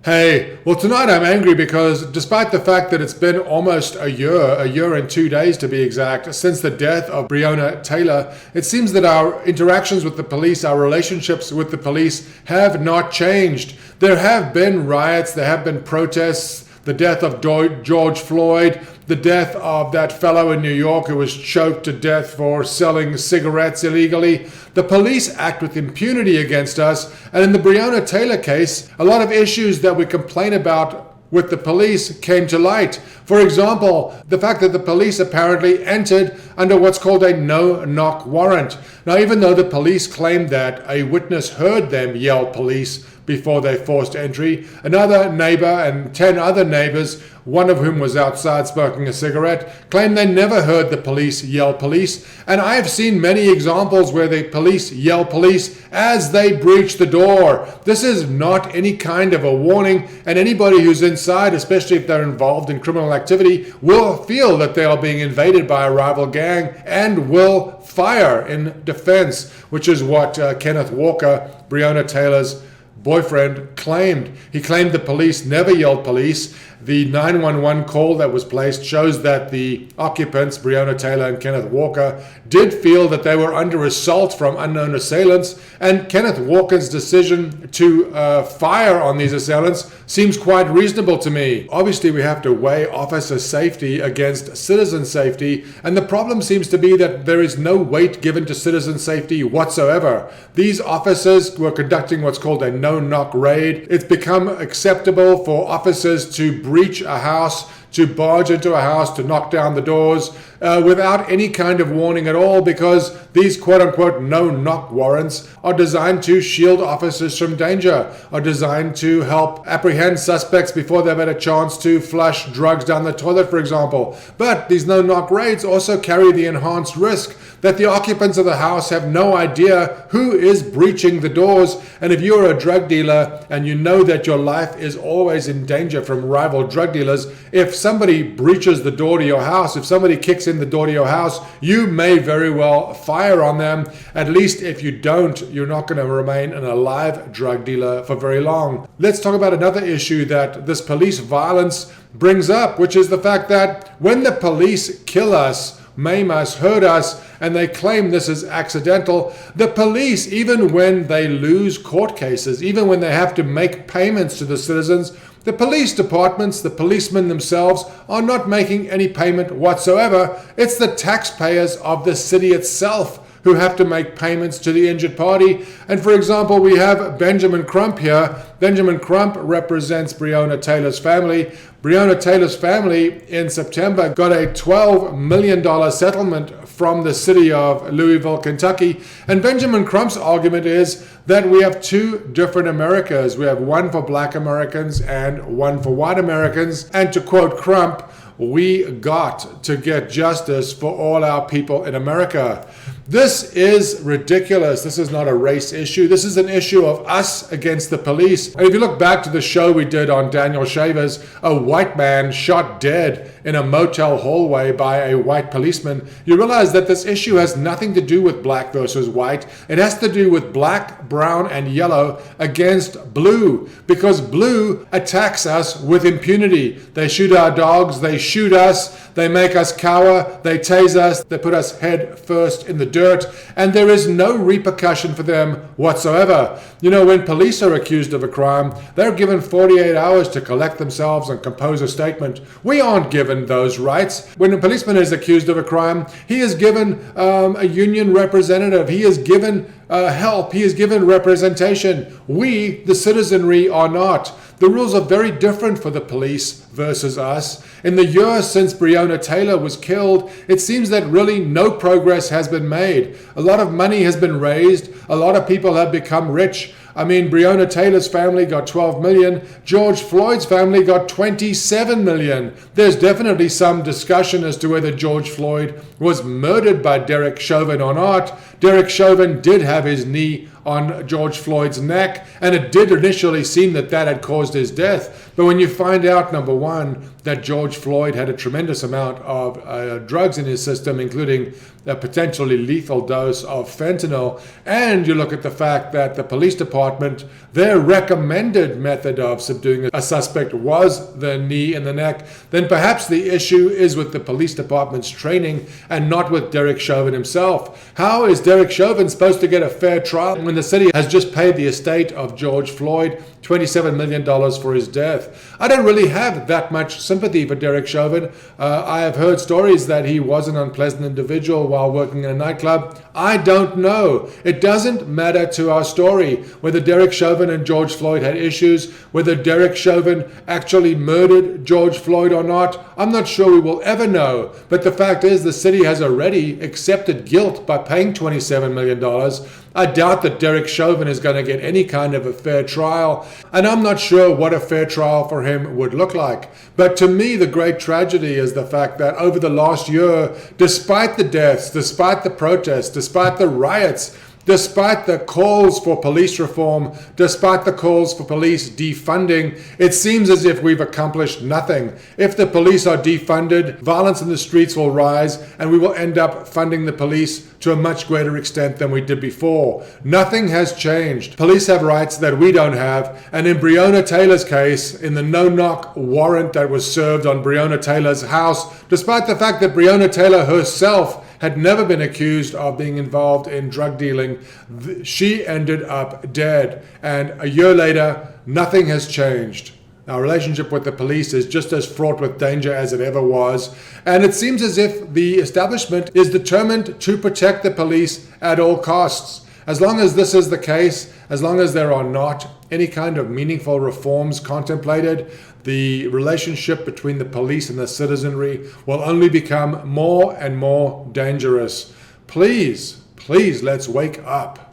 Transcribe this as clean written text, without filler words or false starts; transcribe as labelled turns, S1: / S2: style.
S1: Hey, well, tonight I'm angry because despite the fact that it's been almost a year and 2 days to be exact, since the death of Breonna Taylor, it seems that our interactions with the police, our relationships with the police have not changed. There have been riots, there have been protests, the death of George Floyd, the death of that fellow in New York who was choked to death for selling cigarettes illegally. The police act with impunity against us, and in the Breonna Taylor case, a lot of issues that we complain about with the police came to light. For example, the fact that the police apparently entered under what's called a no-knock warrant. Now, even though the police claimed that a witness heard them yell police before they forced entry, another neighbor and 10 other neighbors, one of whom was outside smoking a cigarette, claimed they never heard the police yell police. And I have seen many examples where the police yell police as they breach the door. This is not any kind of a warning, and anybody who's inside, especially if they're involved in criminal activity, will feel that they are being invaded by a rival gang and will fire in defense, which is what Kenneth Walker, Breonna Taylor's boyfriend, claimed. He claimed the police never yelled police. The 911 call that was placed shows that the occupants, Breonna Taylor and Kenneth Walker, did feel that they were under assault from unknown assailants, and Kenneth Walker's decision to fire on these assailants seems quite reasonable to me. Obviously, we have to weigh officer safety against citizen safety, and the problem seems to be that there is no weight given to citizen safety whatsoever. These officers were conducting what's called a no-knock raid. It's become acceptable for officers to breach a house, to barge into a house, to knock down the doors without any kind of warning at all, because these quote-unquote no-knock warrants are designed to shield officers from danger, are designed to help apprehend suspects before they've had a chance to flush drugs down the toilet, for example. But these no-knock raids also carry the enhanced risk that the occupants of the house have no idea who is breaching the doors. And if you're a drug dealer and you know that your life is always in danger from rival drug dealers, if somebody breaches the door to your house, if somebody kicks in the door to your house, you may very well fire on them. At least if you don't, you're not going to remain an alive drug dealer for very long. Let's talk about another issue that this police violence brings up, which is the fact that when the police kill us, maim us, hurt us, and they claim this is accidental, the police, even when they lose court cases, even when they have to make payments to the citizens, the police departments, the policemen themselves, are not making any payment whatsoever. It's the taxpayers of the city itself who have to make payments to the injured party. And for example, we have Benjamin Crump here. Benjamin Crump represents Breonna Taylor's family. Breonna Taylor's family in September got a $12 million settlement from the city of Louisville, Kentucky. And Benjamin Crump's argument is that we have two different Americas. We have one for Black Americans and one for white Americans. And to quote Crump, we got to get justice for all our people in America. This is ridiculous. This is not a race issue. This is an issue of us against the police. And if you look back to the show we did on Daniel Shavers, a white man shot dead in a motel hallway by a white policeman, you realize that this issue has nothing to do with black versus white. It has to do with black, brown, and yellow against blue, because blue attacks us with impunity. They shoot our dogs, they shoot us, they make us cower, they tase us, they put us head first in the dirt, and there is no repercussion for them whatsoever. You know, when police are accused of a crime, they're given 48 hours to collect themselves and compose a statement. We aren't given those rights. When a policeman is accused of a crime, he is given a union representative. He is given help. He is given representation. We, the citizenry, are not. The rules are very different for the police versus us. In the year since Breonna Taylor was killed, it seems that really no progress has been made. A lot of money has been raised. A lot of people have become rich. I mean, Breonna Taylor's family got 12 million. George Floyd's family got 27 million. There's definitely some discussion as to whether George Floyd was murdered by Derek Chauvin or not. Derek Chauvin did have his knee on George Floyd's neck, and it did initially seem that that had caused his death. But when you find out, number one, that George Floyd had a tremendous amount of drugs in his system, including a potentially lethal dose of fentanyl, and you look at the fact that the police department, their recommended method of subduing a suspect was the knee in the neck, then perhaps the issue is with the police department's training and not with Derek Chauvin himself. How is Derek Chauvin supposed to get a fair trial when the city has just paid the estate of George Floyd $27 million for his death? I don't really have that much sympathy for Derek Chauvin. I have heard stories that he was an unpleasant individual while working in a nightclub. I don't know. It doesn't matter to our story whether Derek Chauvin and George Floyd had issues, whether Derek Chauvin actually murdered George Floyd or not. I'm not sure we will ever know. But the fact is, the city has already accepted guilt by paying $27 million. I doubt that Derek Chauvin is going to get any kind of a fair trial, and I'm not sure what a fair trial for him would look like. But to me, the great tragedy is the fact that over the last year, despite the deaths, despite the protests, despite the riots, despite the calls for police reform, despite the calls for police defunding, it seems as if we've accomplished nothing. If the police are defunded, violence in the streets will rise, and we will end up funding the police to a much greater extent than we did before. Nothing has changed. Police have rights that we don't have, and in Breonna Taylor's case, in the no-knock warrant that was served on Breonna Taylor's house, despite the fact that Breonna Taylor herself had never been accused of being involved in drug dealing, she ended up dead. And a year later, nothing has changed. Our relationship with the police is just as fraught with danger as it ever was. And it seems as if the establishment is determined to protect the police at all costs. As long as this is the case, as long as there are not any kind of meaningful reforms contemplated, the relationship between the police and the citizenry will only become more and more dangerous. Please, let's wake up.